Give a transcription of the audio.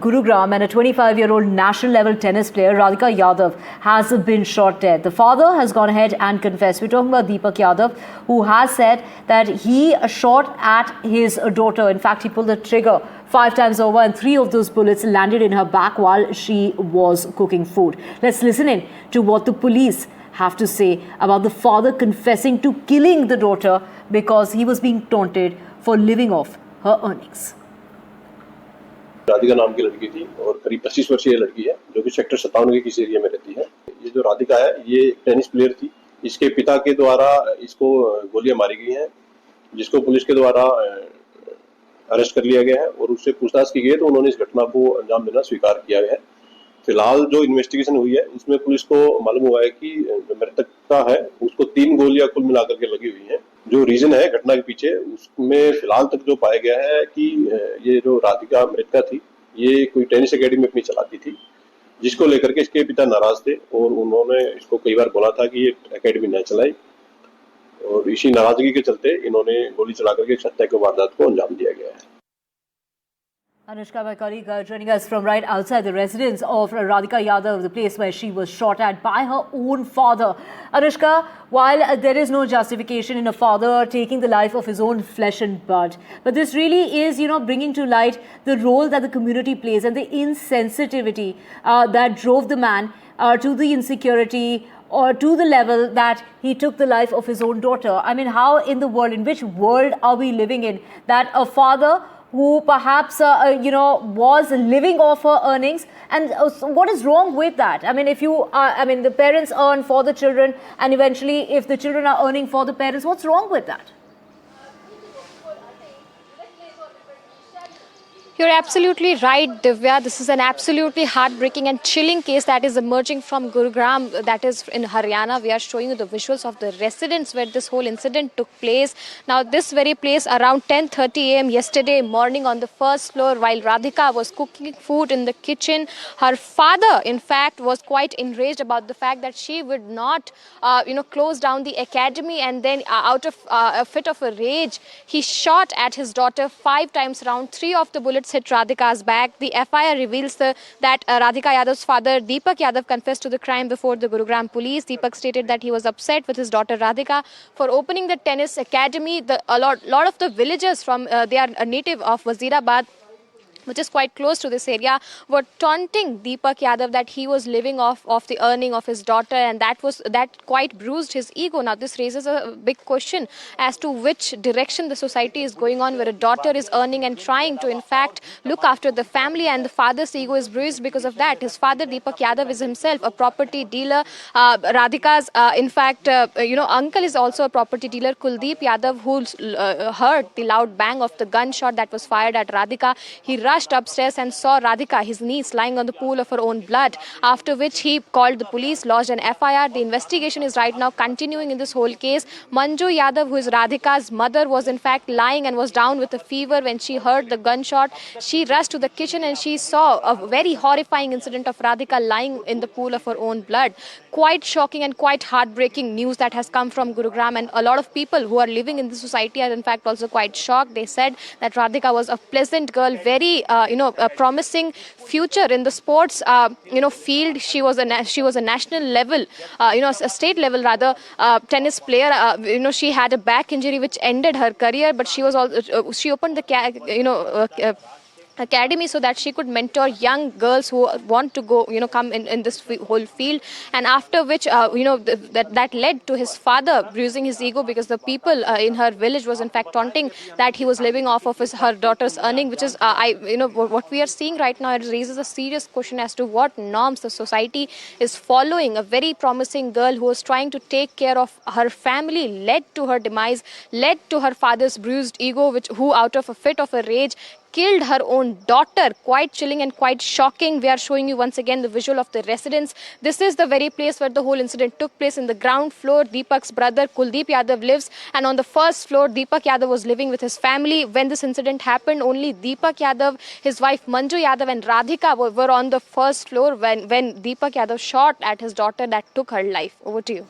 Gurugram, and a 25-year-old national level tennis player, Radhika Yadav, has been shot dead. The father has gone ahead and confessed. We're talking about Deepak Yadav, who has said that he shot at his daughter. In fact, he pulled the trigger 5 times over, and 3 of those bullets landed in her back while she was cooking food. Let's listen in to what the police have to say about the father confessing to killing the daughter because he was being taunted for living off her earnings. Radhika नाम की लड़की थी और करीब 25 वर्षीय लड़की है जो कि सेक्टर 57 के किसी एरिया में रहती है। ये जो राधिका है ये टेनिस प्लेयर थी। इसके पिता के द्वारा इसको गोलियां मारी गई हैं, जिसको पुलिस के द्वारा अरेस्ट कर लिया गया है और उससे पूछताछ की गई है तो उन्होंने इस घटना को अंजाम देना स्वीकार किया है। फिलहाल जो इन्वेस्टिगेशन हुई है इसमें पुलिस को मालूम हुआ है कि जो मृतक का है उसको 3 गोलियां कुल मिलाकर के लगी हुई हैं। जो रीजन है घटना के पीछे उसमें फिलहाल तक जो पाया गया है कि ये जो राधिका मृतका थी ये कोई टेनिस एकेडमी अपनी चलाती थी, जिसको लेकर के इसके पिता नाराज थे और उन्होंने इसको कई बार बोला था कि ये एकेडमी न चलाए और इसी नाराजगी के चलते इन्होंने गोली चला करके हत्या की वारदात को अंजाम दिया गया है। Anushka, my colleague, joining us from right outside the residence of Radhika Yadav, the place where she was shot at by her own father. Anushka, while there is no justification in a father taking the life of his own flesh and blood, but this really is, bringing to light the role that the community plays and the insensitivity that drove the man to the insecurity or to the level that he took the life of his own daughter. I mean, how in the world, in which world are we living in that a father who perhaps, was living off her earnings, and what is wrong with that? I mean, if you are, the parents earn for the children, and eventually if the children are earning for the parents, what's wrong with that? You're absolutely right, Divya. This is an absolutely heartbreaking and chilling case that is emerging from Gurugram, that is in Haryana. We are showing you the visuals of the residence where this whole incident took place. Now, this very place around 10:30 a.m. yesterday morning on the first floor, while Radhika was cooking food in the kitchen, her father, in fact, was quite enraged about the fact that she would not, close down the academy, and then out of a fit of a rage, he shot at his daughter 5 times round. 3 of the bullets hit Radhika's back. The FIR reveals that Radhika Yadav's father, Deepak Yadav, confessed to the crime before the Gurugram police. Deepak stated that he was upset with his daughter Radhika for opening the tennis academy. A lot of the villagers from, they are a native of Wazirabad, which is quite close to this area, were taunting Deepak Yadav that he was living off the earning of his daughter, and that quite bruised his ego. Now, this raises a big question as to which direction the society is going on, where a daughter is earning and trying to, in fact, look after the family, and the father's ego is bruised because of that. His father, Deepak Yadav, is himself a property dealer. Radhika's, uncle is also a property dealer, Kuldeep Yadav, who heard the loud bang of the gunshot that was fired at Radhika. He rushed upstairs and saw Radhika, his niece, lying on the pool of her own blood, after which he called the police, lodged an FIR. The investigation is right now continuing in this whole case. Manju Yadav, who is Radhika's mother, was in fact lying and was down with a fever when she heard the gunshot. She rushed to the kitchen and she saw a very horrifying incident of Radhika lying in the pool of her own blood. Quite shocking and quite heartbreaking news that has come from Gurugram, and a lot of people who are living in the society are in fact also quite shocked. They said that Radhika was a pleasant girl, very a promising future in the sports field. She was a national level, a state level rather, tennis player. She had a back injury which ended her career, but she was also she opened the academy so that she could mentor young girls who want to go, come in this whole field. And after which, that led to his father bruising his ego because the people in her village was in fact taunting that he was living off of her daughter's earning, which is, what we are seeing right now. It raises a serious question as to what norms the society is following. A very promising girl who was trying to take care of her family led to her demise, led to her father's bruised ego, who out of a fit of a rage killed her own daughter. Quite chilling and quite shocking. We are showing you once again the visual of the residence. This is the very place where the whole incident took place. In the ground floor, Deepak's brother Kuldeep Yadav lives, and on the first floor, Deepak Yadav was living with his family. When this incident happened, only Deepak Yadav, his wife Manju Yadav and Radhika were on the first floor when Deepak Yadav shot at his daughter that took her life. Over to you.